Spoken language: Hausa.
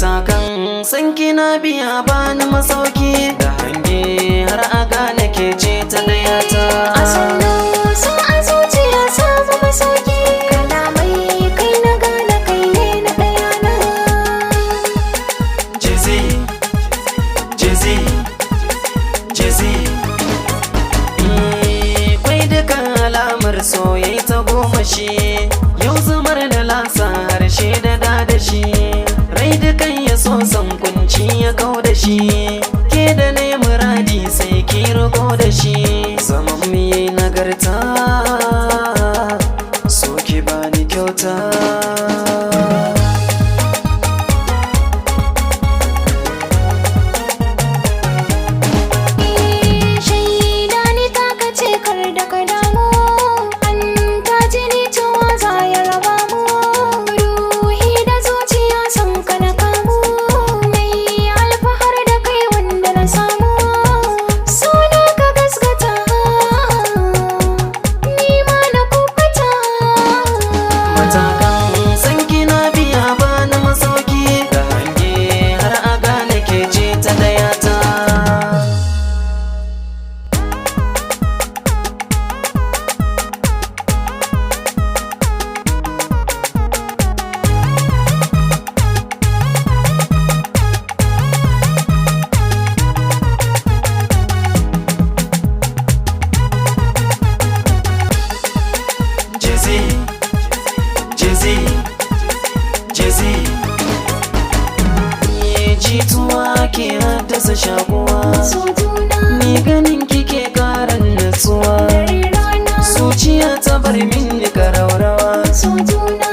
matakan san kina biya bani masauki da hange har a gane ke ce ta dayata. A sannu sun a zuciya samu masauki, kalamai kai na gane kai ne na dayana. Jizzy, Jizzy, Jizzy. Kwai dukan alamar soyayya ta goma shi, yau zumar da lasa harshe da dadashi. Rai dukan ya so san kunci ya kau da shi, ke da ne muradi sai ki riko da shi. Zaman mu yayi nagarta, so ki bani kyauta. Shaida ni taka ce kar da ka damu, an taji ni cewa za ya raba mu. Ruhi da zuciya sun ka na kamu, nai alfahar da kai wanda na samu. Suna ka gaskata, ni ma na kubuta. Matakan san kina biya bani masauki da hange har a gane ke ce ta dayata. Jizzy, Jizzy, Jizzy. Jituwa ke haddasa shakuwa, So juna, ni ganin kike karan natsuwa. dare rana, Zuciya ta bar min ni karaurawa. so juna.